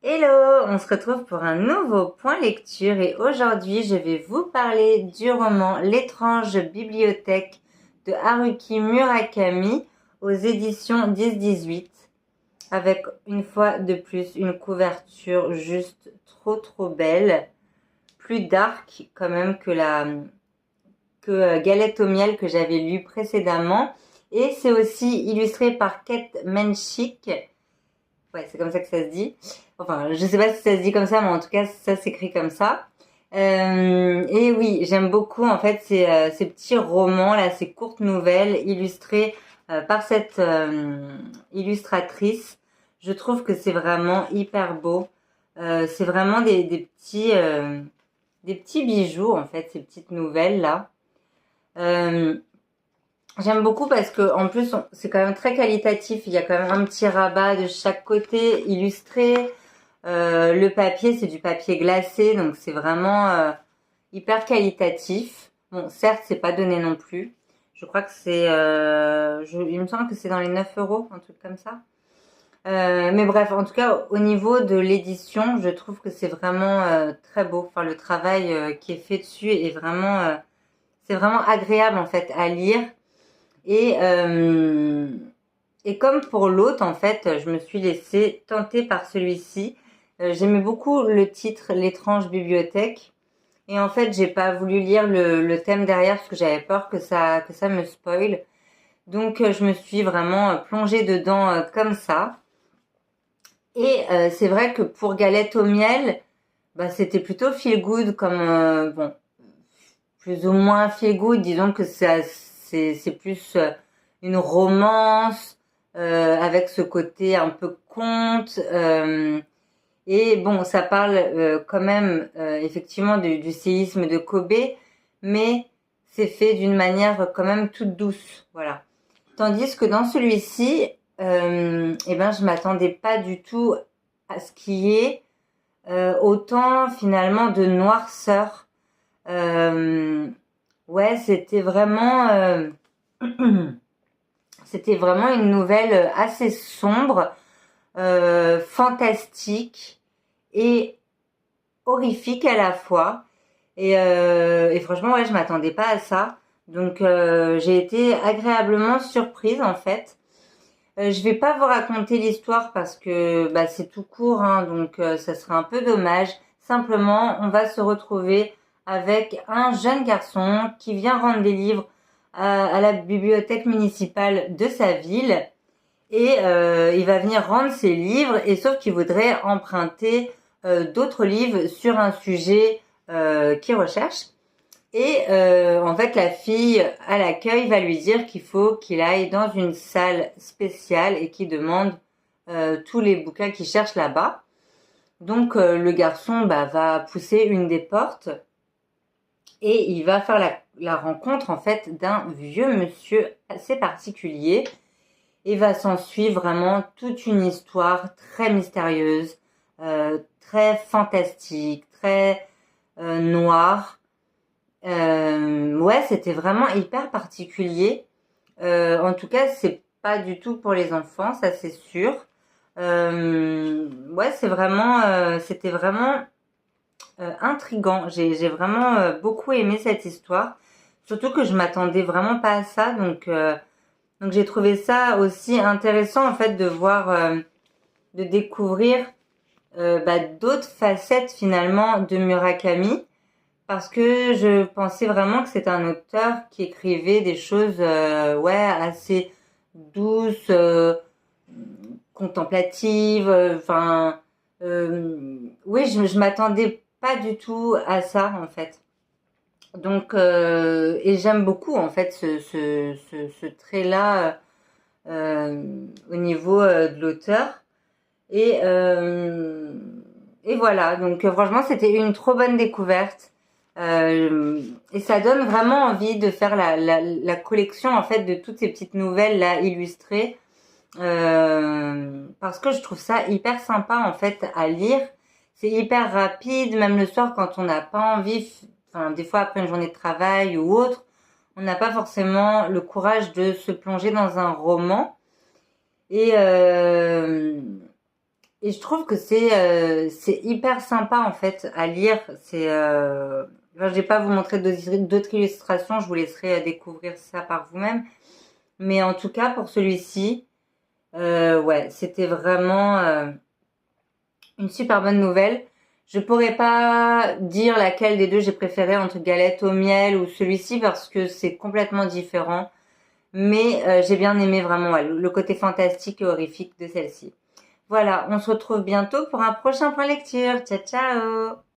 Hello, on se retrouve pour un nouveau point lecture et aujourd'hui je vais vous parler du roman L'étrange bibliothèque de Haruki Murakami aux éditions 10-18 avec une fois de plus une couverture juste trop belle, plus dark quand même que Galette au miel que j'avais lu précédemment, et c'est aussi illustré par Kate Menchik. Ouais, c'est comme ça que ça se dit. Enfin, je sais pas si ça se dit comme ça, mais en tout cas, ça s'écrit comme ça. Et oui, j'aime beaucoup en fait ces petits romans là, ces courtes nouvelles illustrées par cette illustratrice. Je trouve que c'est vraiment hyper beau. C'est vraiment des petits bijoux en fait, ces petites nouvelles là. Euh, J'aime beaucoup parce que en plus c'est quand même très qualitatif. Il y a quand même un petit rabat de chaque côté illustré. Le papier c'est du papier glacé, donc c'est vraiment hyper qualitatif. Bon, certes c'est pas donné non plus. Je crois que il me semble que c'est dans les 9 €, un truc comme ça. Mais bref, en tout cas au niveau de l'édition, je trouve que c'est vraiment très beau. Enfin, le travail qui est fait dessus est c'est vraiment agréable en fait à lire. Et, euh, et comme pour l'autre, en fait, je me suis laissée tenter par celui-ci. J'aimais beaucoup le titre, L'étrange bibliothèque. Et en fait, j'ai pas voulu lire le thème derrière parce que j'avais peur que ça me spoile. Donc, je me suis vraiment plongée dedans comme ça. Et c'est vrai que pour Galette au miel, bah, c'était plutôt feel good comme, bon, plus ou moins feel good. Disons que c'est plus une romance avec ce côté un peu conte. Et bon, ça parle quand même effectivement du séisme de Kobe, mais c'est fait d'une manière quand même toute douce, voilà. Tandis que dans celui-ci, eh ben, je m'attendais pas du tout à ce qu'il y ait autant finalement de noirceur. Euh, ouais, c'était vraiment une nouvelle assez sombre, fantastique et horrifique à la fois. Et franchement, ouais, je m'attendais pas à ça. Donc, j'ai été agréablement surprise en fait. Je vais pas vous raconter l'histoire parce que bah, c'est tout court, hein, donc ça serait un peu dommage. Simplement, on va se retrouver avec un jeune garçon qui vient rendre des livres à la bibliothèque municipale de sa ville, et il va venir rendre ses livres, et sauf qu'il voudrait emprunter d'autres livres sur un sujet qu'il recherche. Et en fait, la fille à l'accueil va lui dire qu'il faut qu'il aille dans une salle spéciale et qu'il demande tous les bouquins qu'il cherche là-bas. Donc le garçon va pousser une des portes et il va faire la rencontre en fait d'un vieux monsieur assez particulier, et va s'en suivre vraiment toute une histoire très mystérieuse, très fantastique, très noire. Ouais, c'était vraiment hyper particulier. En tout cas, c'est pas du tout pour les enfants, ça c'est sûr. Ouais, c'était vraiment intriguant. J'ai vraiment beaucoup aimé cette histoire, surtout que je m'attendais vraiment pas à ça. Donc j'ai trouvé ça aussi intéressant en fait de voir, de découvrir d'autres facettes finalement de Murakami, parce que je pensais vraiment que c'était un auteur qui écrivait des choses ouais, assez douces, contemplatives. Enfin, oui, je m'attendais pas du tout à ça en fait. Donc, et j'aime beaucoup en fait ce trait-là au niveau de l'auteur. Et, euh, et voilà, donc franchement, c'était une trop bonne découverte. Et ça donne vraiment envie de faire la collection en fait de toutes ces petites nouvelles là illustrées, parce que je trouve ça hyper sympa en fait à lire. C'est hyper rapide, même le soir quand on n'a pas envie, enfin des fois après une journée de travail ou autre, on n'a pas forcément le courage de se plonger dans un roman. Et Et je trouve que c'est hyper sympa en fait à lire. Je vais pas vous montrer d'autres illustrations, je vous laisserai découvrir ça par vous-même. Mais en tout cas pour celui-ci, ouais, c'était vraiment une super bonne nouvelle. Je pourrais pas dire laquelle des deux j'ai préféré entre Galette au miel ou celui-ci parce que c'est complètement différent. Mais j'ai bien aimé vraiment ouais, le côté fantastique et horrifique de celle-ci. Voilà, on se retrouve bientôt pour un prochain point lecture. Ciao ciao!